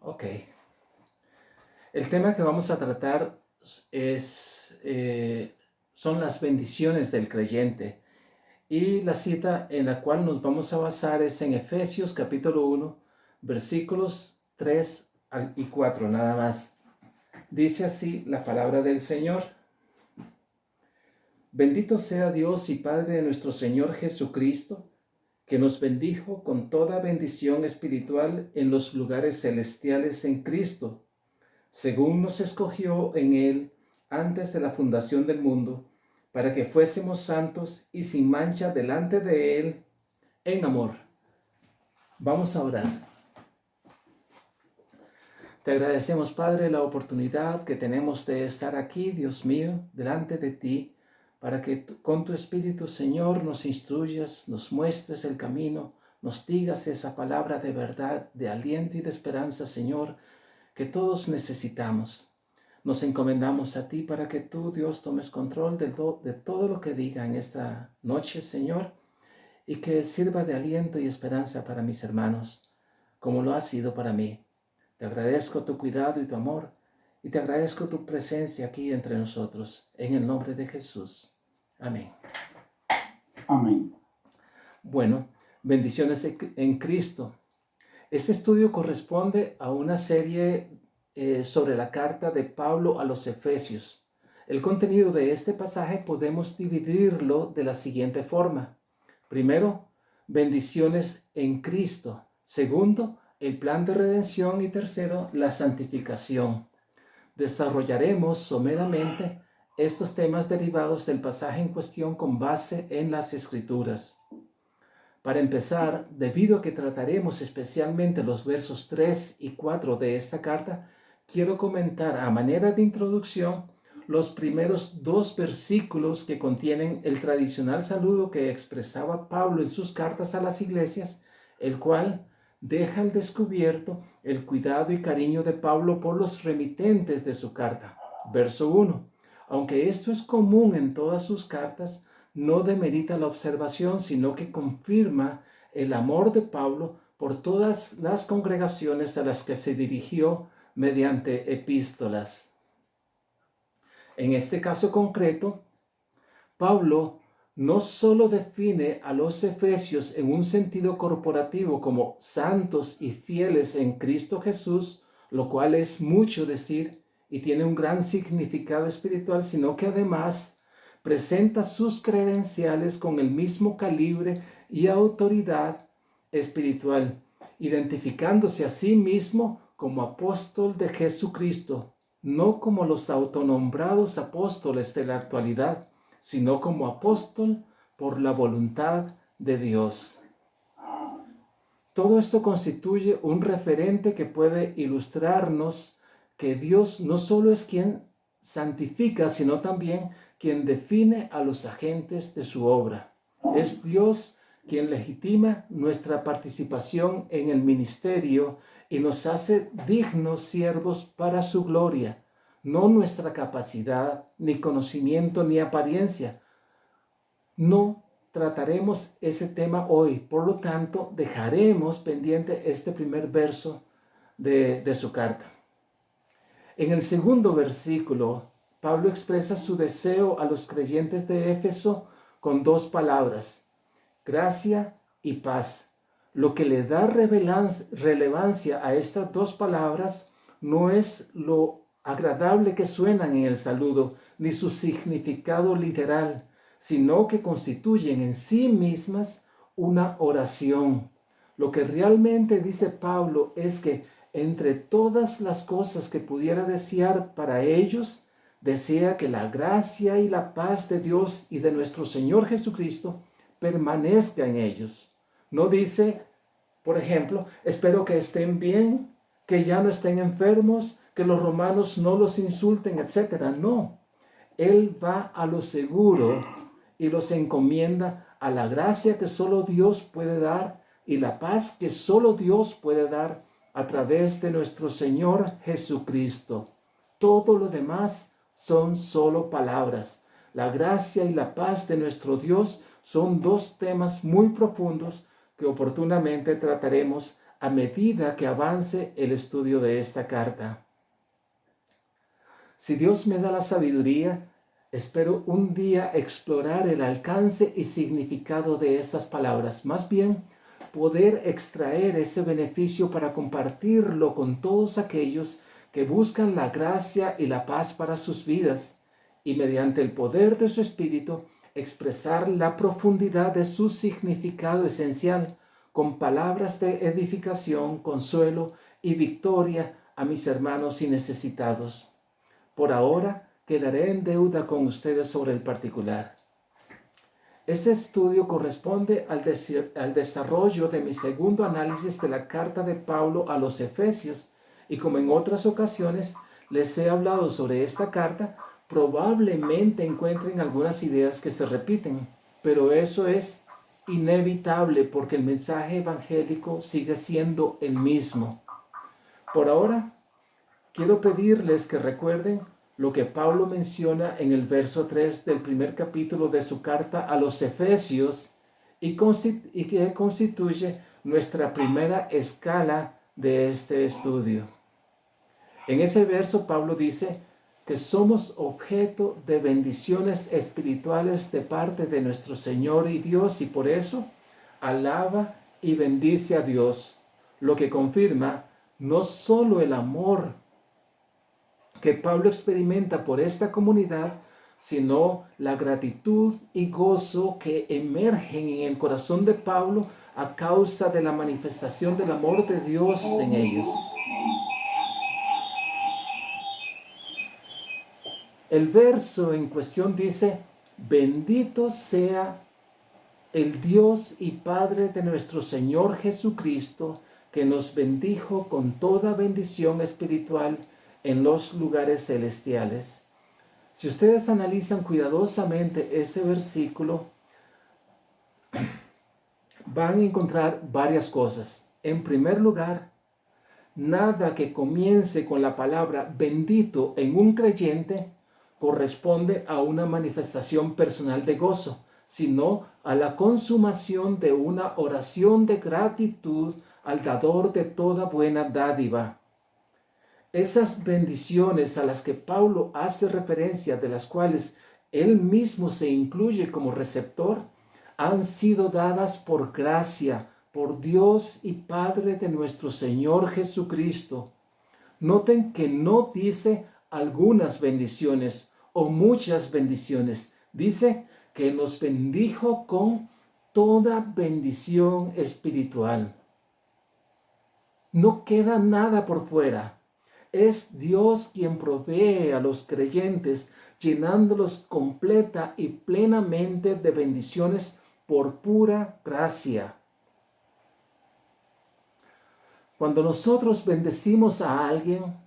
Ok. El tema que vamos a tratar son las bendiciones del creyente. Y la cita en la cual nos vamos a basar es en Efesios capítulo 1, versículos 3 y 4, nada más. Dice así la palabra del Señor. Bendito sea Dios y Padre de nuestro Señor Jesucristo, que nos bendijo con toda bendición espiritual en los lugares celestiales en Cristo, según nos escogió en Él antes de la fundación del mundo, para que fuésemos santos y sin mancha delante de Él en amor. Vamos a orar. Te agradecemos, Padre, la oportunidad que tenemos de estar aquí, Dios mío, delante de ti, para que con tu Espíritu, Señor, nos instruyas, nos muestres el camino, nos digas esa palabra de verdad, de aliento y de esperanza, Señor, que todos necesitamos. Nos encomendamos a ti para que tú, Dios, tomes control de todo lo que diga en esta noche, Señor, y que sirva de aliento y esperanza para mis hermanos, como lo ha sido para mí. Te agradezco tu cuidado y tu amor, y te agradezco tu presencia aquí entre nosotros, en el nombre de Jesús. Amén. Amén. Bueno, bendiciones en Cristo. Este estudio corresponde a una serie sobre la carta de Pablo a los Efesios. El contenido de este pasaje podemos dividirlo de la siguiente forma. Primero, bendiciones en Cristo. Segundo, el plan de redención. Y tercero, la santificación. Desarrollaremos someramente estos temas derivados del pasaje en cuestión con base en las Escrituras. Para empezar, debido a que trataremos especialmente los versos 3 y 4 de esta carta, quiero comentar a manera de introducción los primeros 2 versículos que contienen el tradicional saludo que expresaba Pablo en sus cartas a las iglesias, el cual deja al descubierto el cuidado y cariño de Pablo por los remitentes de su carta. Verso 1. Aunque esto es común en todas sus cartas, no demerita la observación, sino que confirma el amor de Pablo por todas las congregaciones a las que se dirigió mediante epístolas. En este caso concreto, Pablo no solo define a los efesios en un sentido corporativo como santos y fieles en Cristo Jesús, lo cual es mucho decir y tiene un gran significado espiritual, sino que además presenta sus credenciales con el mismo calibre y autoridad espiritual, identificándose a sí mismo como apóstol de Jesucristo, no como los autonombrados apóstoles de la actualidad, sino como apóstol por la voluntad de Dios. Todo esto constituye un referente que puede ilustrarnos que Dios no solo es quien santifica, sino también quien define a los agentes de su obra. Es Dios quien legitima nuestra participación en el ministerio y nos hace dignos siervos para su gloria, no nuestra capacidad, ni conocimiento, ni apariencia. No trataremos ese tema hoy, por lo tanto, dejaremos pendiente este primer verso de su carta. En el segundo versículo, Pablo expresa su deseo a los creyentes de Éfeso con 2 palabras, gracia y paz. Lo que le da relevancia a estas 2 palabras no es lo agradable que suenan en el saludo, ni su significado literal, sino que constituyen en sí mismas una oración. Lo que realmente dice Pablo es que entre todas las cosas que pudiera desear para ellos, desea que la gracia y la paz de Dios y de nuestro Señor Jesucristo permanezca en ellos. No dice, por ejemplo, espero que estén bien, que ya no estén enfermos, que los romanos no los insulten, etc. No, él va a lo seguro y los encomienda a la gracia que solo Dios puede dar y la paz que solo Dios puede dar a través de nuestro Señor Jesucristo. Todo lo demás son solo palabras. La gracia y la paz de nuestro Dios son 2 temas muy profundos que oportunamente trataremos a medida que avance el estudio de esta carta. Si Dios me da la sabiduría, espero un día explorar el alcance y significado de estas palabras, más bien poder extraer ese beneficio para compartirlo con todos aquellos que buscan la gracia y la paz para sus vidas y mediante el poder de su Espíritu expresar la profundidad de su significado esencial con palabras de edificación, consuelo y victoria a mis hermanos y necesitados. Por ahora quedaré en deuda con ustedes sobre el particular. Este estudio corresponde al desarrollo de mi segundo análisis de la carta de Pablo a los Efesios, y como en otras ocasiones les he hablado sobre esta carta, probablemente encuentren algunas ideas que se repiten, pero eso es inevitable porque el mensaje evangélico sigue siendo el mismo. Por ahora, quiero pedirles que recuerden lo que Pablo menciona en el verso 3 del primer capítulo de su carta a los Efesios y que constituye nuestra primera escala de este estudio. En ese verso Pablo dice que somos objeto de bendiciones espirituales de parte de nuestro Señor y Dios, y por eso alaba y bendice a Dios, lo que confirma no solo el amor que Pablo experimenta por esta comunidad, sino la gratitud y gozo que emergen en el corazón de Pablo a causa de la manifestación del amor de Dios en ellos. El verso en cuestión dice: bendito sea el Dios y Padre de nuestro Señor Jesucristo, que nos bendijo con toda bendición espiritual en los lugares celestiales. Si ustedes analizan cuidadosamente ese versículo, van a encontrar varias cosas. En primer lugar, nada que comience con la palabra bendito en un creyente corresponde a una manifestación personal de gozo, sino a la consumación de una oración de gratitud al dador de toda buena dádiva. Esas bendiciones a las que Pablo hace referencia, de las cuales él mismo se incluye como receptor, han sido dadas por gracia, por Dios y Padre de nuestro Señor Jesucristo. Noten que no dice algunas bendiciones o muchas bendiciones. Dice que nos bendijo con toda bendición espiritual. No queda nada por fuera. Es Dios quien provee a los creyentes, llenándolos completa y plenamente de bendiciones por pura gracia. Cuando nosotros bendecimos a alguien,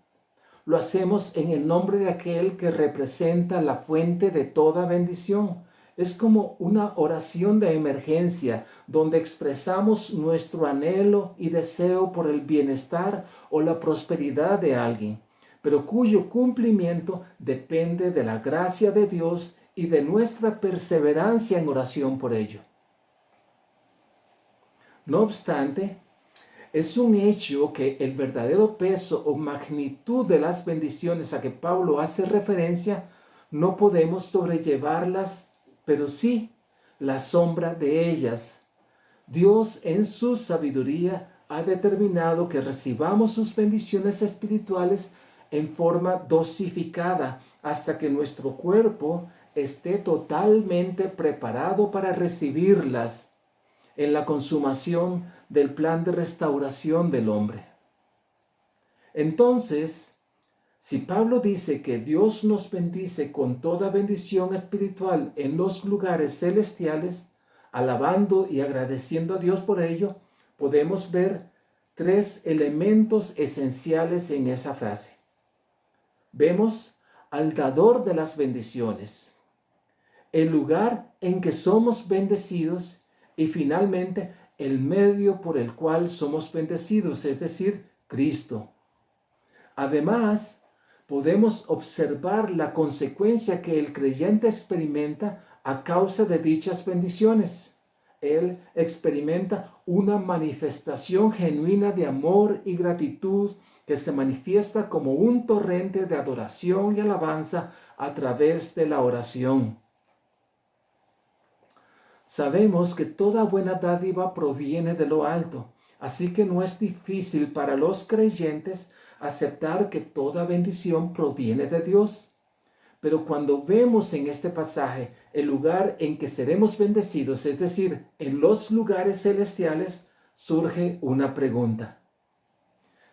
lo hacemos en el nombre de aquel que representa la fuente de toda bendición. Es como una oración de emergencia donde expresamos nuestro anhelo y deseo por el bienestar o la prosperidad de alguien, pero cuyo cumplimiento depende de la gracia de Dios y de nuestra perseverancia en oración por ello. No obstante, es un hecho que el verdadero peso o magnitud de las bendiciones a que Pablo hace referencia no podemos sobrellevarlas, pero sí la sombra de ellas. Dios en su sabiduría ha determinado que recibamos sus bendiciones espirituales en forma dosificada hasta que nuestro cuerpo esté totalmente preparado para recibirlas en la consumación del plan de restauración del hombre. Entonces, si Pablo dice que Dios nos bendice con toda bendición espiritual en los lugares celestiales, alabando y agradeciendo a Dios por ello, podemos ver tres elementos esenciales en esa frase. Vemos al dador de las bendiciones, el lugar en que somos bendecidos y finalmente el medio por el cual somos bendecidos, es decir, Cristo. Además, podemos observar la consecuencia que el creyente experimenta a causa de dichas bendiciones. él experimenta una manifestación genuina de amor y gratitud que se manifiesta como un torrente de adoración y alabanza a través de la oración. Sabemos que toda buena dádiva proviene de lo alto, así que no es difícil para los creyentes aceptar que toda bendición proviene de Dios. Pero cuando vemos en este pasaje el lugar en que seremos bendecidos, es decir, en los lugares celestiales, surge una pregunta.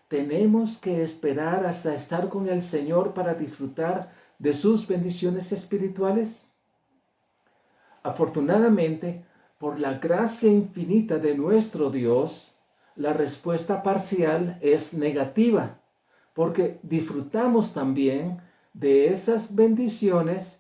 ¿Tenemos que esperar hasta estar con el Señor para disfrutar de sus bendiciones espirituales? Afortunadamente, por la gracia infinita de nuestro Dios, la respuesta parcial es negativa, porque disfrutamos también de esas bendiciones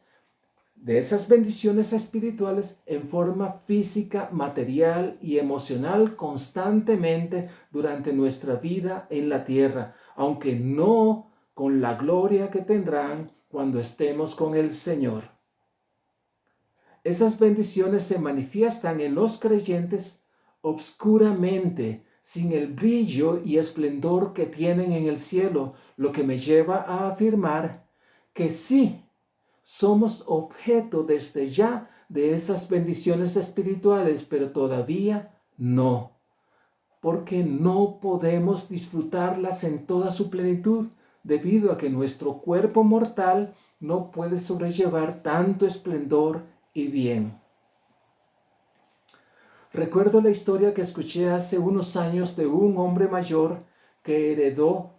espirituales en forma física, material y emocional constantemente durante nuestra vida en la tierra, aunque no con la gloria que tendrán cuando estemos con el Señor. Esas bendiciones se manifiestan en los creyentes obscuramente, sin el brillo y esplendor que tienen en el cielo, lo que me lleva a afirmar que sí, somos objeto desde ya de esas bendiciones espirituales, pero todavía no, porque no podemos disfrutarlas en toda su plenitud, debido a que nuestro cuerpo mortal no puede sobrellevar tanto esplendor y bien. Recuerdo la historia que escuché hace unos años de un hombre mayor que heredó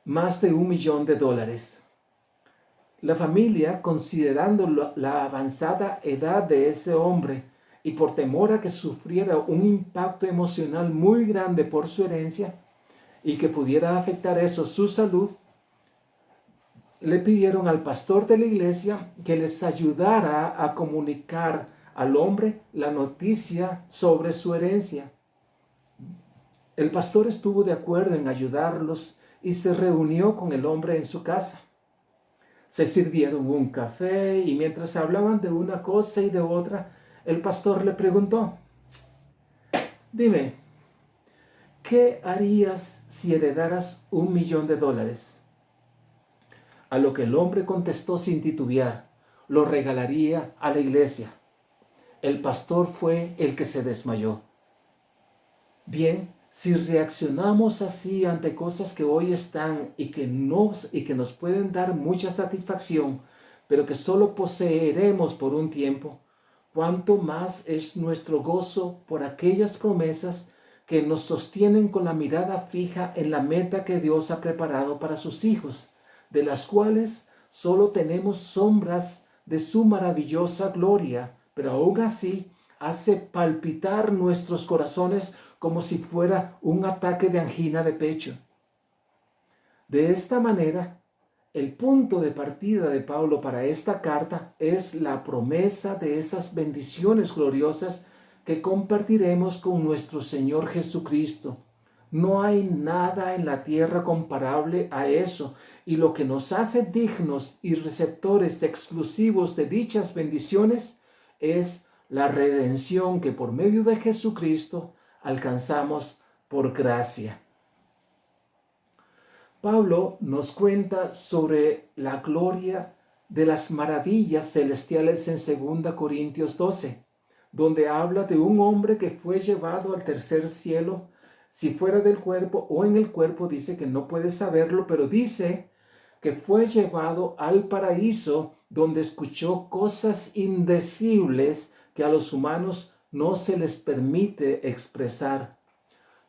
más de $1 millón. La familia, considerando la avanzada edad de ese hombre y por temor a que sufriera un impacto emocional muy grande por su herencia y que pudiera afectar eso su salud, le pidieron al pastor de la iglesia que les ayudara a comunicar al hombre la noticia sobre su herencia. El pastor estuvo de acuerdo en ayudarlos y se reunió con el hombre en su casa. Se sirvieron un café y mientras hablaban de una cosa y de otra, el pastor le preguntó: dime, ¿qué harías si heredaras $1 millón? A lo que el hombre contestó sin titubear: lo regalaría a la iglesia. El pastor fue el que se desmayó. Bien, si reaccionamos así ante cosas que hoy están y que nos pueden dar mucha satisfacción, pero que solo poseeremos por un tiempo, cuánto más es nuestro gozo por aquellas promesas que nos sostienen con la mirada fija en la meta que Dios ha preparado para sus hijos, de las cuales solo tenemos sombras de su maravillosa gloria, pero aún así hace palpitar nuestros corazones como si fuera un ataque de angina de pecho. De esta manera, el punto de partida de Pablo para esta carta es la promesa de esas bendiciones gloriosas que compartiremos con nuestro Señor Jesucristo. No hay nada en la tierra comparable a eso, y lo que nos hace dignos y receptores exclusivos de dichas bendiciones es la redención que por medio de Jesucristo alcanzamos por gracia. Pablo nos cuenta sobre la gloria de las maravillas celestiales en 2 Corintios 12, donde habla de un hombre que fue llevado al tercer cielo, si fuera del cuerpo o en el cuerpo, dice que no puede saberlo, pero dice que fue llevado al paraíso, donde escuchó cosas indecibles que a los humanos no se les permite expresar,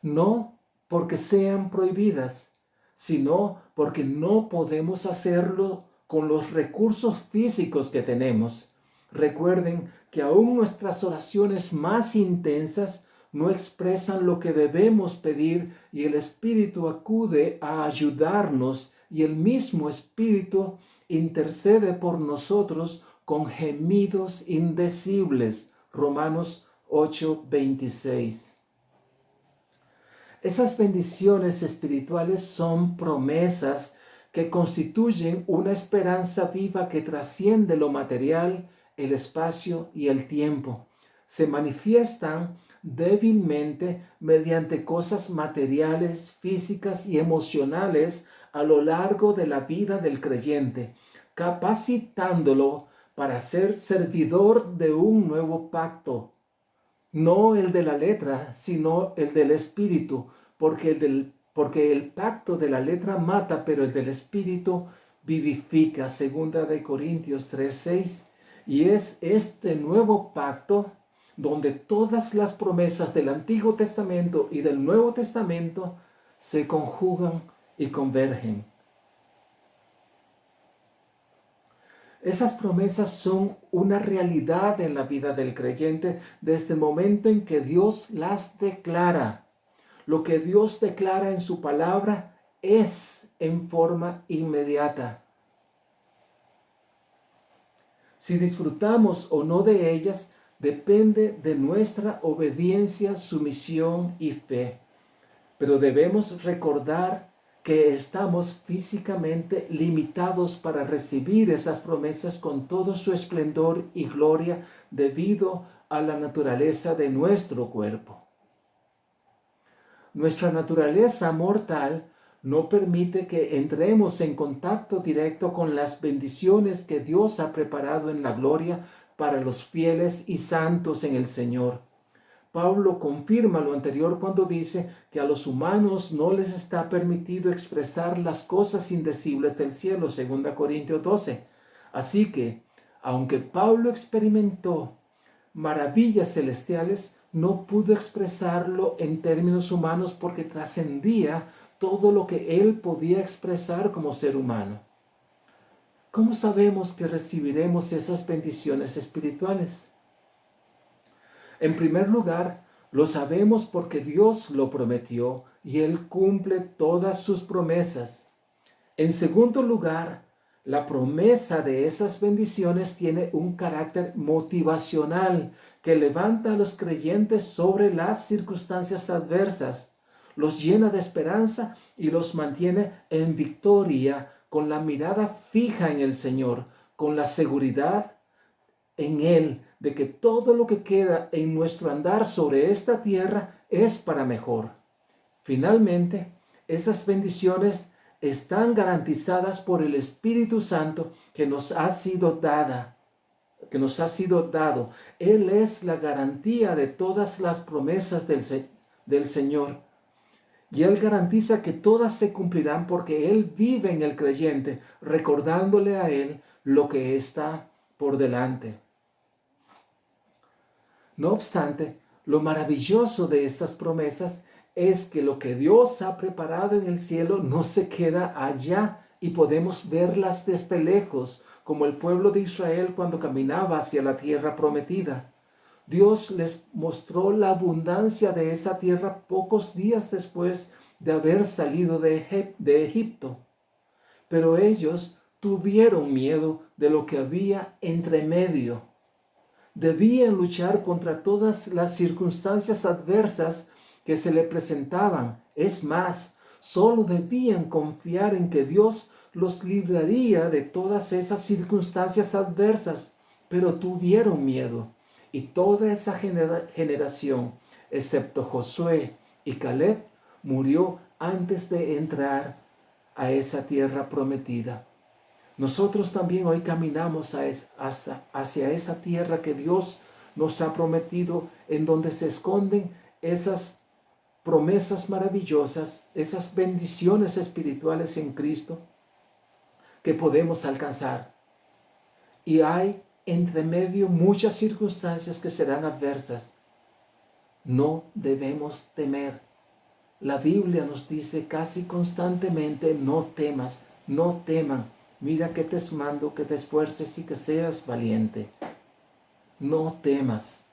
no porque sean prohibidas, sino porque no podemos hacerlo con los recursos físicos que tenemos. Recuerden que aún nuestras oraciones más intensas no expresan lo que debemos pedir, y el Espíritu acude a ayudarnos, y el mismo Espíritu intercede por nosotros con gemidos indecibles. Romanos 8:26. Esas bendiciones espirituales son promesas que constituyen una esperanza viva que trasciende lo material, el espacio y el tiempo. se manifiestan débilmente mediante cosas materiales, físicas y emocionales a lo largo de la vida del creyente, capacitándolo para ser servidor de un nuevo pacto, no el de la letra, sino el del espíritu, porque el pacto de la letra mata, pero el del espíritu vivifica. Segunda de Corintios 3:6. Y es este nuevo pacto donde todas las promesas del Antiguo Testamento y del Nuevo Testamento se conjugan y convergen. Esas promesas son una realidad en la vida del creyente desde el momento en que Dios las declara. Lo que Dios declara en su palabra es en forma inmediata. Si disfrutamos o no de ellas, depende de nuestra obediencia, sumisión y fe. Pero debemos recordar que estamos físicamente limitados para recibir esas promesas con todo su esplendor y gloria debido a la naturaleza de nuestro cuerpo. Nuestra naturaleza mortal no permite que entremos en contacto directo con las bendiciones que Dios ha preparado en la gloria para los fieles y santos en el Señor. Pablo confirma lo anterior cuando dice que a los humanos no les está permitido expresar las cosas indecibles del cielo, 2 Corintios 12. Así que, aunque Pablo experimentó maravillas celestiales, no pudo expresarlo en términos humanos porque trascendía todo lo que él podía expresar como ser humano. ¿Cómo sabemos que recibiremos esas bendiciones espirituales? En primer lugar, lo sabemos porque Dios lo prometió y Él cumple todas sus promesas. En segundo lugar, la promesa de esas bendiciones tiene un carácter motivacional que levanta a los creyentes sobre las circunstancias adversas, los llena de esperanza y los mantiene en victoria con la mirada fija en el Señor, con la seguridad en Él de que todo lo que queda en nuestro andar sobre esta tierra es para mejor. Finalmente, esas bendiciones están garantizadas por el Espíritu Santo que nos ha sido dado. Él es la garantía de todas las promesas del Señor. Y Él garantiza que todas se cumplirán porque Él vive en el creyente, recordándole a Él lo que está por delante. No obstante, lo maravilloso de estas promesas es que lo que Dios ha preparado en el cielo no se queda allá y podemos verlas desde lejos, como el pueblo de Israel cuando caminaba hacia la tierra prometida. Dios les mostró la abundancia de esa tierra pocos días después de haber salido de Egipto. Pero ellos tuvieron miedo de lo que había entre medio. Debían luchar contra todas las circunstancias adversas que se le presentaban. Es más, solo debían confiar en que Dios los libraría de todas esas circunstancias adversas, pero tuvieron miedo. Y toda esa generación, excepto Josué y Caleb, murió antes de entrar a esa tierra prometida. Nosotros también hoy caminamos hacia esa tierra que Dios nos ha prometido, en donde se esconden esas promesas maravillosas, esas bendiciones espirituales en Cristo que podemos alcanzar. Y hay entre medio muchas circunstancias que serán adversas. No debemos temer. La Biblia nos dice casi constantemente: no temas, no teman. Mira que te mando que te esfuerces y que seas valiente. No temas.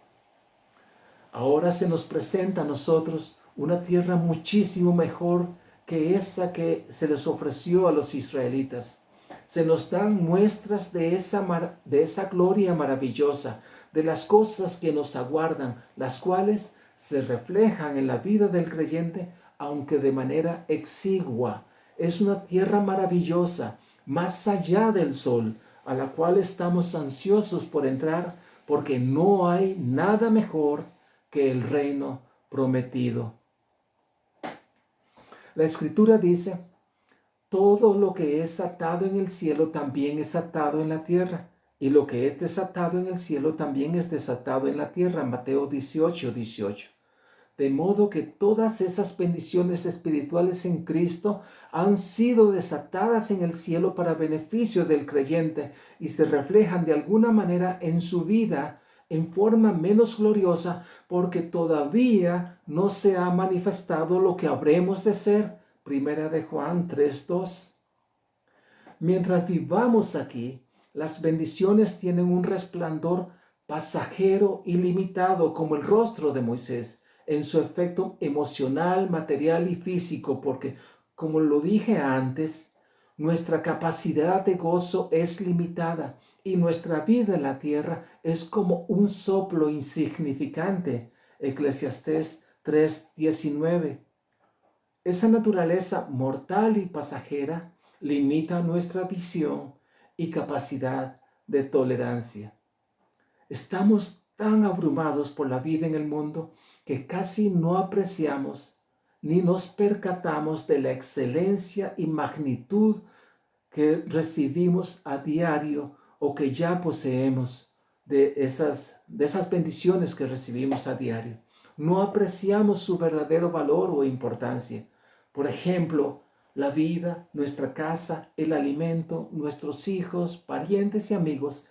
Ahora se nos presenta a nosotros una tierra muchísimo mejor que esa que se les ofreció a los israelitas. Se nos dan muestras de esa gloria maravillosa, de las cosas que nos aguardan, las cuales se reflejan en la vida del creyente, aunque de manera exigua. Es una tierra maravillosa, más allá del sol, a la cual estamos ansiosos por entrar porque no hay nada mejor que el reino prometido. La Escritura dice: todo lo que es atado en el cielo también es atado en la tierra, y lo que es desatado en el cielo también es desatado en la tierra. Mateo 18:18. De modo que todas esas bendiciones espirituales en Cristo han sido desatadas en el cielo para beneficio del creyente y se reflejan de alguna manera en su vida en forma menos gloriosa, porque todavía no se ha manifestado lo que habremos de ser. Primera de Juan 3:2. Mientras vivamos aquí, las bendiciones tienen un resplandor pasajero y limitado, como el rostro de Moisés, en su efecto emocional, material y físico, porque, como lo dije antes, nuestra capacidad de gozo es limitada y nuestra vida en la tierra es como un soplo insignificante. Eclesiastés 3:19. Esa naturaleza mortal y pasajera limita nuestra visión y capacidad de tolerancia. Estamos tan abrumados por la vida en el mundo que casi no apreciamos ni nos percatamos de la excelencia y magnitud que recibimos a diario o que ya poseemos, de esas bendiciones que recibimos a diario. No apreciamos su verdadero valor o importancia. Por ejemplo, la vida, nuestra casa, el alimento, nuestros hijos, parientes y amigos,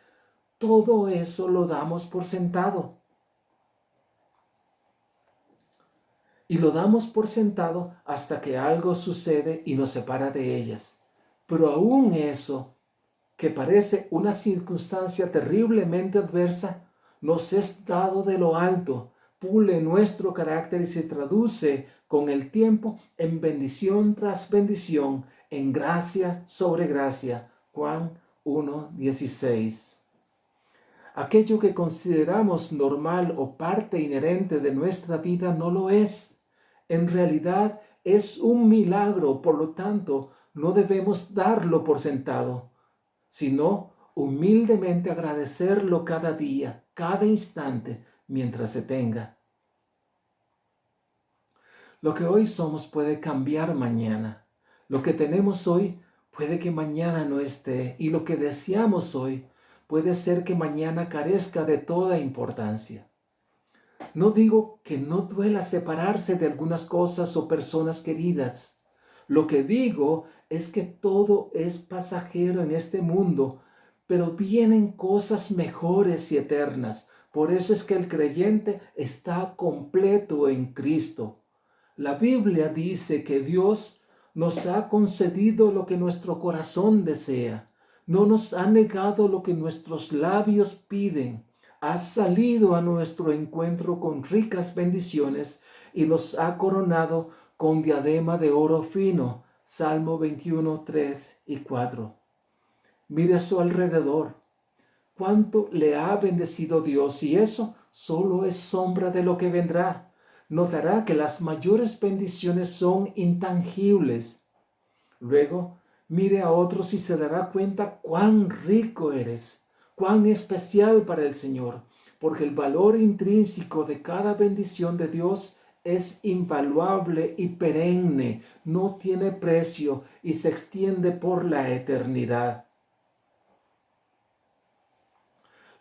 todo eso lo damos por sentado. Y lo damos por sentado hasta que algo sucede y nos separa de ellas. Pero aún eso, que parece una circunstancia terriblemente adversa, nos es dado de lo alto, pule nuestro carácter y se traduce con el tiempo en bendición tras bendición, en gracia sobre gracia. Juan 1:16. Aquello que consideramos normal o parte inherente de nuestra vida no lo es. En realidad es un milagro, por lo tanto, no debemos darlo por sentado, sino humildemente agradecerlo cada día, cada instante, mientras se tenga. Lo que hoy somos puede cambiar mañana. Lo que tenemos hoy puede que mañana no esté, y lo que deseamos hoy puede ser que mañana carezca de toda importancia. No digo que no duela separarse de algunas cosas o personas queridas. Lo que digo es que todo es pasajero en este mundo, pero vienen cosas mejores y eternas. Por eso es que el creyente está completo en Cristo. La Biblia dice que Dios nos ha concedido lo que nuestro corazón desea. No nos ha negado lo que nuestros labios piden. Ha salido a nuestro encuentro con ricas bendiciones y nos ha coronado con diadema de oro fino. Salmo 21, 3 y 4. Mire a su alrededor. Cuánto le ha bendecido Dios, y eso solo es sombra de lo que vendrá. Notará que las mayores bendiciones son intangibles. Luego, mire a otros y se dará cuenta cuán rico eres, cuán especial para el Señor, porque el valor intrínseco de cada bendición de Dios es invaluable y perenne, no tiene precio y se extiende por la eternidad.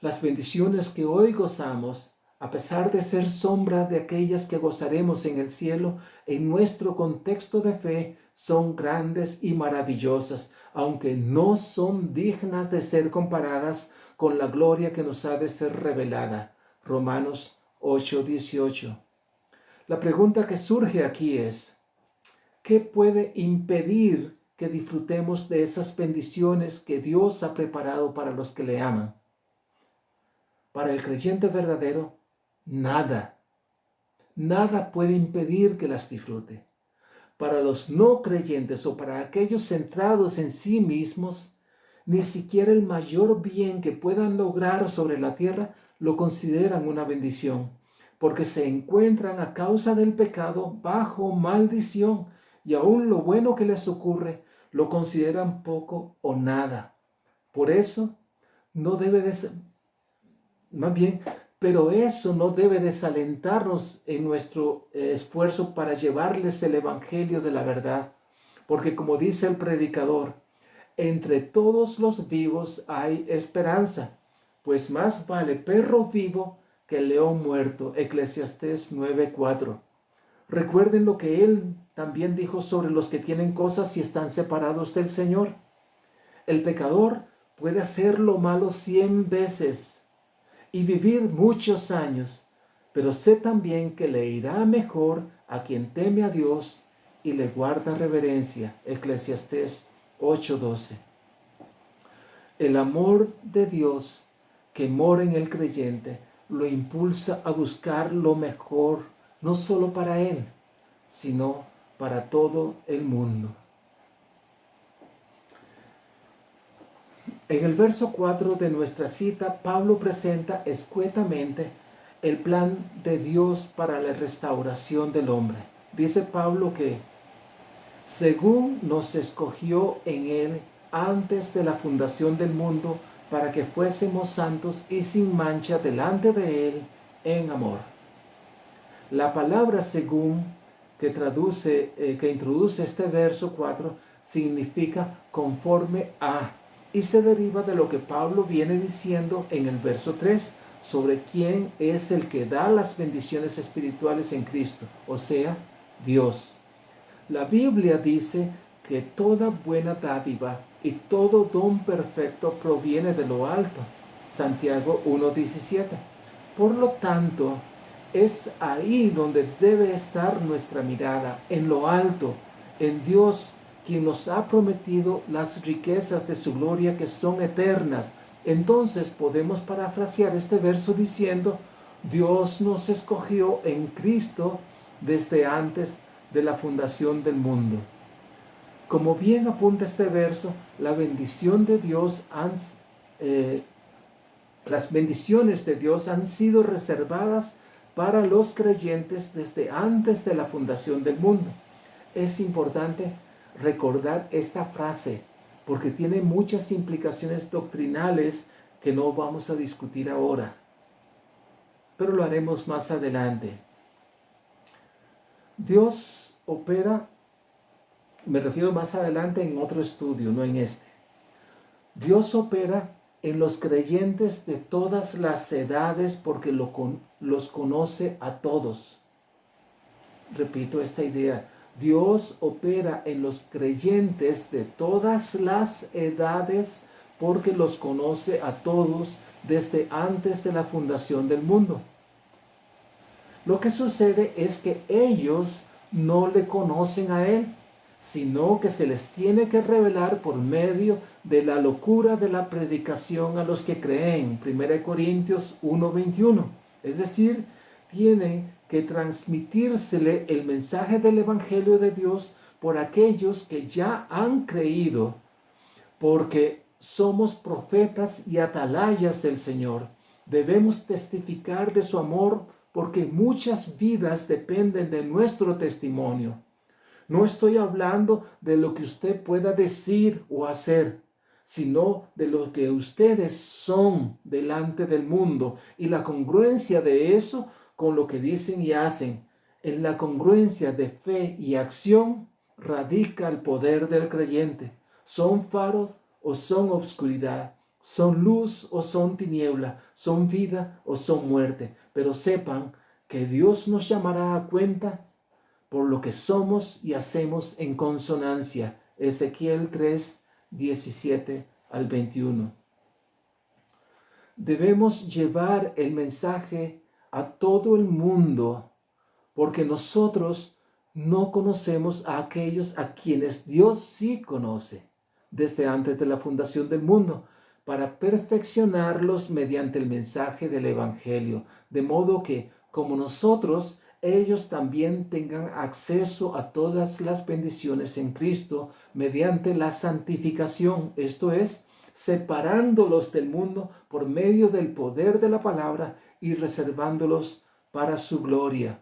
Las bendiciones que hoy gozamos, a pesar de ser sombra de aquellas que gozaremos en el cielo, en nuestro contexto de fe, son grandes y maravillosas, aunque no son dignas de ser comparadas con la gloria que nos ha de ser revelada. Romanos 8:18. La pregunta que surge aquí es: ¿qué puede impedir que disfrutemos de esas bendiciones que Dios ha preparado para los que le aman? Para el creyente verdadero, nada puede impedir que las disfrute. Para los no creyentes o para aquellos centrados en sí mismos, ni siquiera el mayor bien que puedan lograr sobre la tierra lo consideran una bendición, porque se encuentran a causa del pecado bajo maldición, y aún lo bueno que les ocurre lo consideran poco o nada. Por eso, no Más bien, pero eso no debe desalentarnos en nuestro esfuerzo para llevarles el evangelio de la verdad. Porque como dice el predicador, entre todos los vivos hay esperanza, pues más vale perro vivo que león muerto. Eclesiastés 9:4. Recuerden lo que él también dijo sobre los que tienen cosas y están separados del Señor. El pecador puede hacer lo malo 100 veces y vivir muchos años, pero sé también que le irá mejor a quien teme a Dios y le guarda reverencia. Eclesiastés 8:12. El amor de Dios que mora en el creyente lo impulsa a buscar lo mejor, no solo para él, sino para todo el mundo. En el verso 4 de nuestra cita, Pablo presenta escuetamente el plan de Dios para la restauración del hombre. Dice Pablo que, según nos escogió en él antes de la fundación del mundo, para que fuésemos santos y sin mancha delante de él en amor. La palabra según que introduce este verso 4 significa conforme a, y se deriva de lo que Pablo viene diciendo en el verso 3 sobre quién es el que da las bendiciones espirituales en Cristo, o sea, Dios. La Biblia dice que toda buena dádiva y todo don perfecto proviene de lo alto. Santiago 1:17. Por lo tanto, es ahí donde debe estar nuestra mirada, en lo alto, en Dios, quien nos ha prometido las riquezas de su gloria que son eternas. Entonces podemos parafrasear este verso diciendo, Dios nos escogió en Cristo desde antes de la fundación del mundo. Como bien apunta este verso, las bendiciones de Dios han sido reservadas para los creyentes desde antes de la fundación del mundo. Es importante recordar esta frase porque tiene muchas implicaciones doctrinales que no vamos a discutir ahora, pero lo haremos más adelante. Dios opera, me refiero más adelante en otro estudio, no en este. Dios opera en los creyentes de todas las edades porque los conoce a todos. Repito esta idea. Dios opera en los creyentes de todas las edades porque los conoce a todos desde antes de la fundación del mundo. Lo que sucede es que ellos no le conocen a Él, sino que se les tiene que revelar por medio de la locura de la predicación a los que creen. 1 Corintios 1:21. Es decir, tienen que transmitírsele el mensaje del Evangelio de Dios por aquellos que ya han creído, porque somos profetas y atalayas del Señor. Debemos testificar de su amor porque muchas vidas dependen de nuestro testimonio. No estoy hablando de lo que usted pueda decir o hacer, sino de lo que ustedes son delante del mundo y la congruencia de eso con lo que dicen y hacen. En la congruencia de fe y acción radica el poder del creyente. ¿Son faros o son obscuridad? ¿Son luz o son tiniebla? ¿Son vida o son muerte? Pero sepan que Dios nos llamará a cuenta por lo que somos y hacemos en consonancia. Ezequiel 3:17-21. Debemos llevar el mensaje a todo el mundo porque nosotros no conocemos a aquellos a quienes Dios sí conoce desde antes de la fundación del mundo, para perfeccionarlos mediante el mensaje del Evangelio, de modo que, como nosotros, ellos también tengan acceso a todas las bendiciones en Cristo mediante la santificación, esto es, separándolos del mundo por medio del poder de la palabra y reservándolos para su gloria.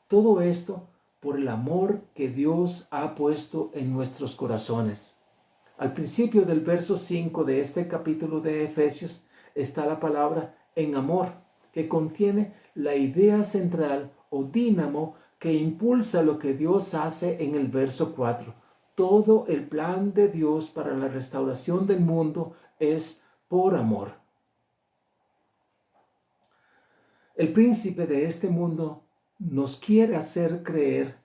Todo esto por el amor que Dios ha puesto en nuestros corazones. Al principio del verso 5 de este capítulo de Efesios está la palabra en amor, que contiene la idea central o dínamo que impulsa lo que Dios hace en el verso 4. Todo el plan de Dios para la restauración del mundo es por amor. El príncipe de este mundo nos quiere hacer creer,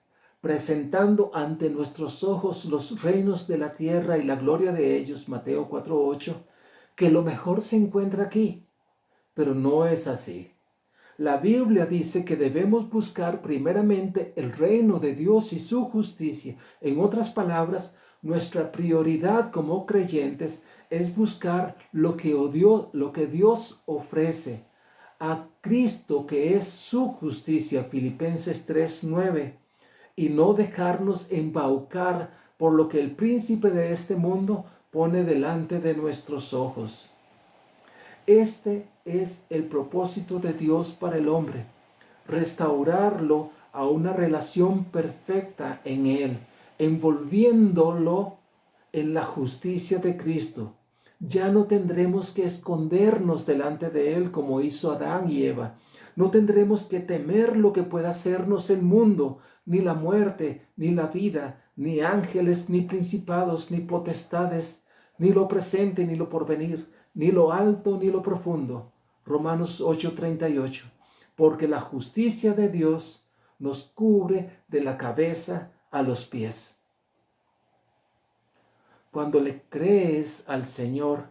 presentando ante nuestros ojos los reinos de la tierra y la gloria de ellos, Mateo 4:8, que lo mejor se encuentra aquí, pero no es así. La Biblia dice que debemos buscar primeramente el reino de Dios y su justicia. En otras palabras, nuestra prioridad como creyentes es buscar lo que Dios ofrece. A Cristo, que es su justicia, Filipenses 3:9, y no dejarnos embaucar por lo que el príncipe de este mundo pone delante de nuestros ojos. Este es el propósito de Dios para el hombre, restaurarlo a una relación perfecta en Él, envolviéndolo en la justicia de Cristo. Ya no tendremos que escondernos delante de Él como hizo Adán y Eva. No tendremos que temer lo que pueda hacernos el mundo, ni la muerte, ni la vida, ni ángeles, ni principados, ni potestades, ni lo presente, ni lo porvenir, ni lo alto, ni lo profundo. Romanos 8:38. Porque la justicia de Dios nos cubre de la cabeza a los pies. Cuando le crees al Señor,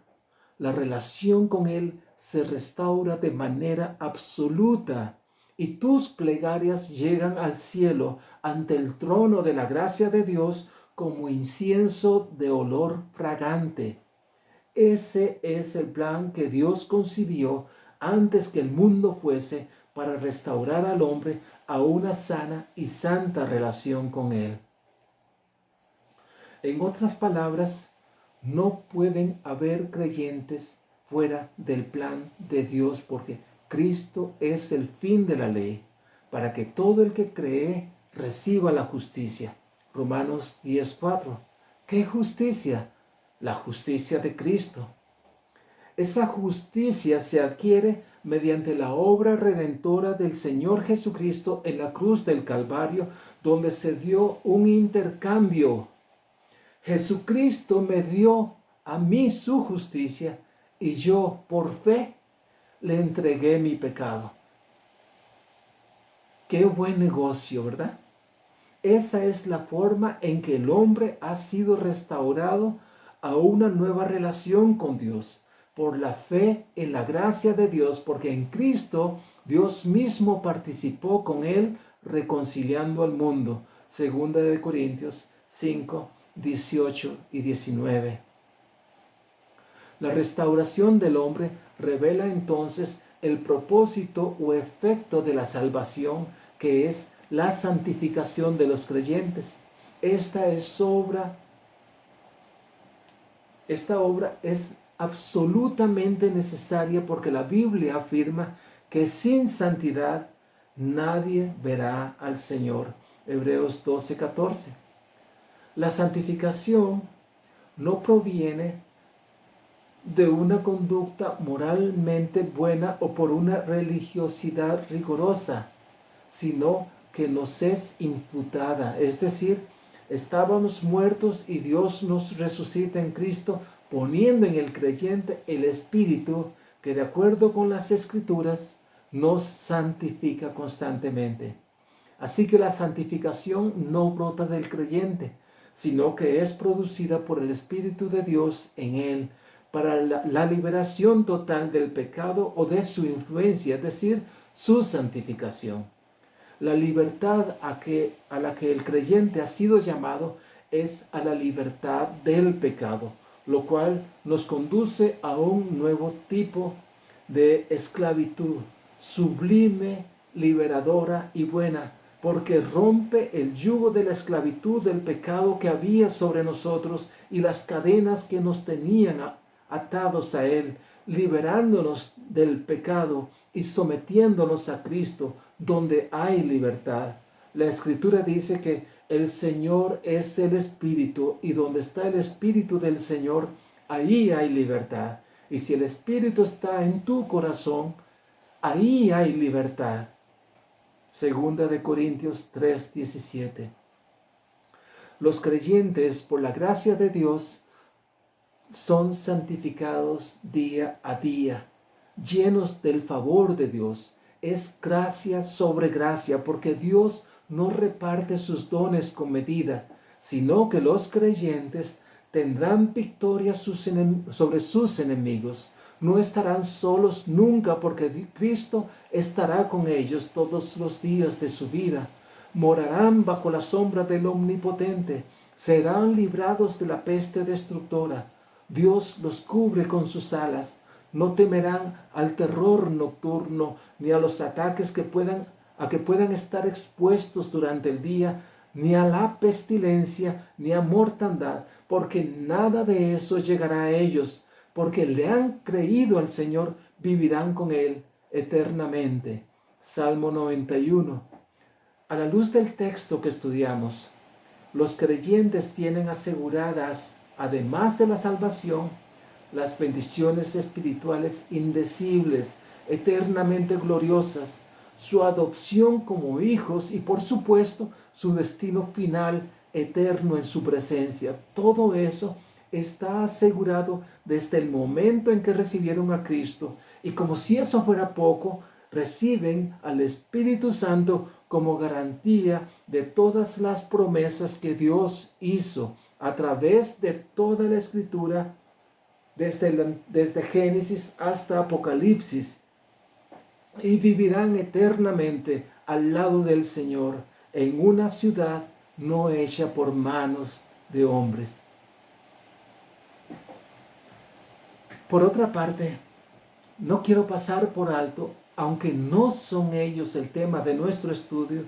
la relación con Él se restaura de manera absoluta y tus plegarias llegan al cielo ante el trono de la gracia de Dios como incienso de olor fragante. Ese es el plan que Dios concibió antes que el mundo fuese para restaurar al hombre a una sana y santa relación con Él. En otras palabras, no pueden haber creyentes fuera del plan de Dios porque Cristo es el fin de la ley para que todo el que cree reciba la justicia. Romanos 10:4. ¿Qué justicia? La justicia de Cristo. Esa justicia se adquiere mediante la obra redentora del Señor Jesucristo en la cruz del Calvario, donde se dio un intercambio. Jesucristo me dio a mí su justicia y yo, por fe, le entregué mi pecado. Qué buen negocio, ¿verdad? Esa es la forma en que el hombre ha sido restaurado a una nueva relación con Dios, por la fe en la gracia de Dios, porque en Cristo Dios mismo participó con él reconciliando al mundo. Segunda de Corintios 5:18 y 19. La restauración del hombre revela entonces el propósito o efecto de la salvación, que es la santificación de los creyentes. Esta obra es absolutamente necesaria porque la Biblia afirma que sin santidad nadie verá al Señor. Hebreos 12:14. La santificación no proviene de una conducta moralmente buena o por una religiosidad rigurosa, sino que nos es imputada. Es decir, estábamos muertos y Dios nos resucita en Cristo, poniendo en el creyente el Espíritu que, de acuerdo con las Escrituras, nos santifica constantemente. Así que la santificación no brota del creyente, sino que es producida por el Espíritu de Dios en él, para la liberación total del pecado o de su influencia, es decir, su santificación. La libertad a la que el creyente ha sido llamado es a la libertad del pecado, lo cual nos conduce a un nuevo tipo de esclavitud, sublime, liberadora y buena, porque rompe el yugo de la esclavitud del pecado que había sobre nosotros y las cadenas que nos tenían atados a él, liberándonos del pecado y sometiéndonos a Cristo, donde hay libertad. La Escritura dice que el Señor es el Espíritu, y donde está el Espíritu del Señor, ahí hay libertad. Y si el Espíritu está en tu corazón, Ahí hay libertad. Segunda de Corintios 3:17. Los creyentes, por la gracia de Dios, son santificados día a día, llenos del favor de Dios. Es gracia sobre gracia, porque Dios no reparte sus dones con medida, sino que los creyentes tendrán victoria sobre sus enemigos. No estarán solos nunca, porque Cristo estará con ellos todos los días de su vida. Morarán bajo la sombra del Omnipotente. Serán librados de la peste destructora. Dios los cubre con sus alas. No temerán al terror nocturno, ni a los ataques que puedan estar expuestos durante el día, ni a la pestilencia, ni a mortandad, porque nada de eso llegará a ellos, porque le han creído al Señor, vivirán con Él eternamente. Salmo 91. A la luz del texto que estudiamos, los creyentes tienen aseguradas, además de la salvación, las bendiciones espirituales indecibles, eternamente gloriosas, su adopción como hijos y, por supuesto, su destino final eterno en su presencia. Todo eso está asegurado desde el momento en que recibieron a Cristo. Y como si eso fuera poco, reciben al Espíritu Santo como garantía de todas las promesas que Dios hizo a través de toda la Escritura, desde Génesis hasta Apocalipsis, y vivirán eternamente al lado del Señor en una ciudad no hecha por manos de hombres. Por otra parte, no quiero pasar por alto, aunque no son ellos el tema de nuestro estudio,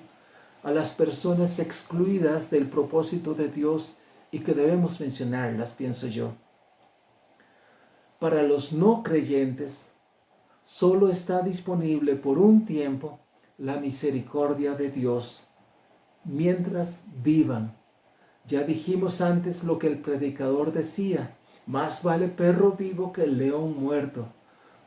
a las personas excluidas del propósito de Dios y que debemos mencionarlas, pienso yo. Para los no creyentes, solo está disponible por un tiempo la misericordia de Dios, mientras vivan. Ya dijimos antes lo que el predicador decía: más vale perro vivo que león muerto,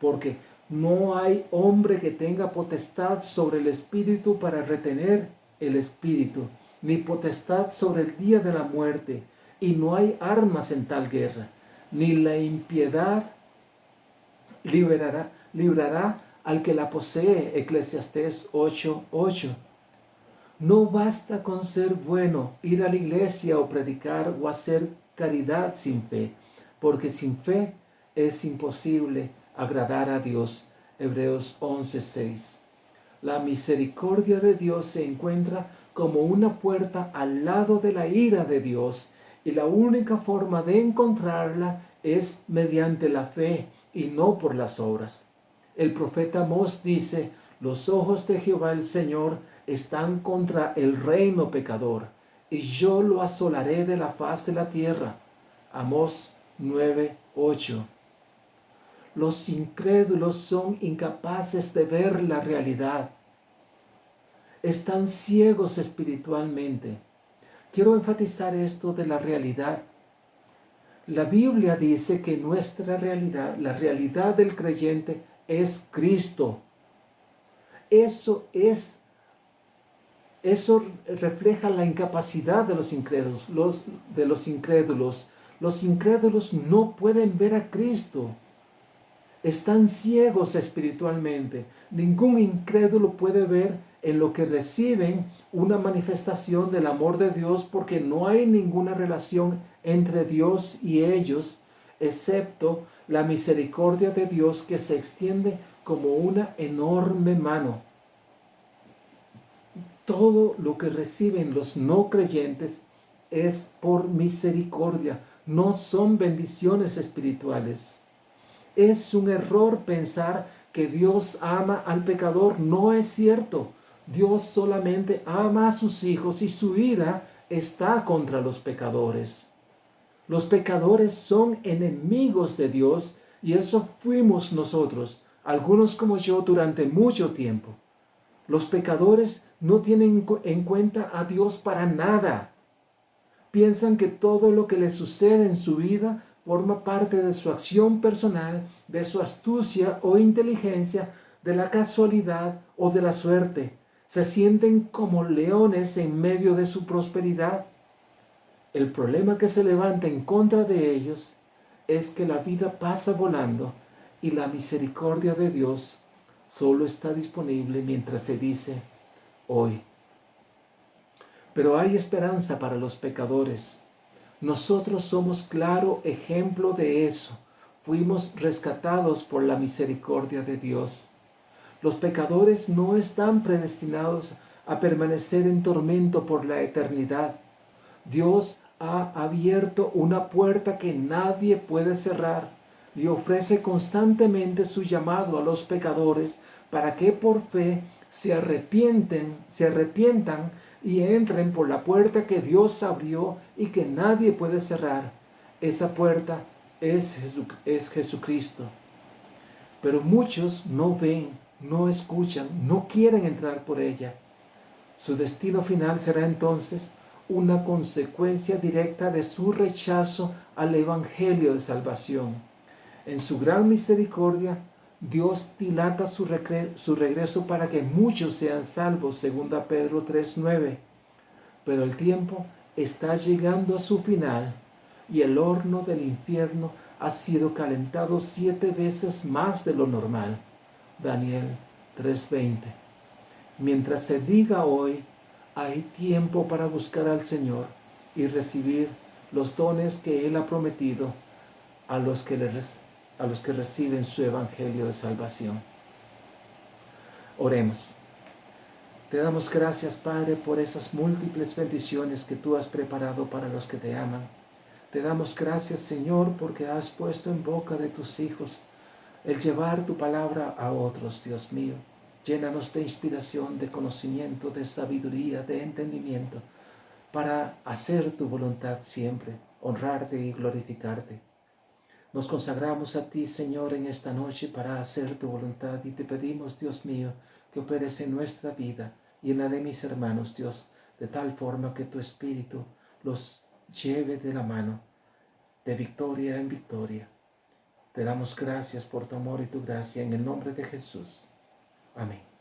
porque no hay hombre que tenga potestad sobre el espíritu para retener el espíritu, ni potestad sobre el día de la muerte, y no hay armas en tal guerra, ni la impiedad librará al que la posee. Eclesiastés 8:8. No basta con ser bueno, ir a la iglesia o predicar o hacer caridad sin fe, porque sin fe es imposible agradar a Dios. Hebreos 11:6. La misericordia de Dios se encuentra como una puerta al lado de la ira de Dios, y la única forma de encontrarla es mediante la fe y no por las obras. El profeta Amós dice: los ojos de Jehová el Señor están contra el reino pecador, y yo lo asolaré de la faz de la tierra. Amós 9:8. Los incrédulos son incapaces de ver la realidad. Están ciegos espiritualmente. Quiero enfatizar esto de la realidad. La Biblia dice que nuestra realidad, la realidad del creyente, es Cristo. Eso refleja la incapacidad de los incrédulos. Los incrédulos no pueden ver a Cristo. Están ciegos espiritualmente. Ningún incrédulo puede ver en lo que reciben una manifestación del amor de Dios, porque no hay ninguna relación entre Dios y ellos, excepto la misericordia de Dios que se extiende como una enorme mano. Todo lo que reciben los no creyentes es por misericordia, no son bendiciones espirituales. Es un error pensar que Dios ama al pecador. No es cierto. Dios solamente ama a sus hijos y su ira está contra los pecadores. Los pecadores son enemigos de Dios, y eso fuimos nosotros, algunos como yo, durante mucho tiempo. Los pecadores no tienen en cuenta a Dios para nada. Piensan que todo lo que les sucede en su vida forma parte de su acción personal, de su astucia o inteligencia, de la casualidad o de la suerte. Se sienten como leones en medio de su prosperidad. El problema que se levanta en contra de ellos es que la vida pasa volando y la misericordia de Dios solo está disponible mientras se dice hoy. Pero hay esperanza para los pecadores. Nosotros somos claro ejemplo de eso. Fuimos rescatados por la misericordia de Dios. Los pecadores no están predestinados a permanecer en tormento por la eternidad. Dios ha abierto una puerta que nadie puede cerrar y ofrece constantemente su llamado a los pecadores para que por fe se arrepientan y entren por la puerta que Dios abrió y que nadie puede cerrar. Esa puerta es Jesucristo. Pero muchos no ven, no escuchan, no quieren entrar por ella. Su destino final será entonces una consecuencia directa de su rechazo al Evangelio de salvación. En su gran misericordia, Dios dilata su regreso para que muchos sean salvos, 2 Pedro 3:9. Pero el tiempo está llegando a su final y el horno del infierno ha sido calentado 7 veces más de lo normal. Daniel 3:20. Mientras se diga hoy, hay tiempo para buscar al Señor y recibir los dones que Él ha prometido a los que reciben su evangelio de salvación. Oremos. Te damos gracias, Padre, por esas múltiples bendiciones que tú has preparado para los que te aman. Te damos gracias, Señor, porque has puesto en boca de tus hijos el llevar tu palabra a otros, Dios mío. Llénanos de inspiración, de conocimiento, de sabiduría, de entendimiento, para hacer tu voluntad siempre, honrarte y glorificarte. Nos consagramos a ti, Señor, en esta noche para hacer tu voluntad y te pedimos, Dios mío, que operes en nuestra vida y en la de mis hermanos, Dios, de tal forma que tu Espíritu los lleve de la mano, de victoria en victoria. Te damos gracias por tu amor y tu gracia en el nombre de Jesús. Amén.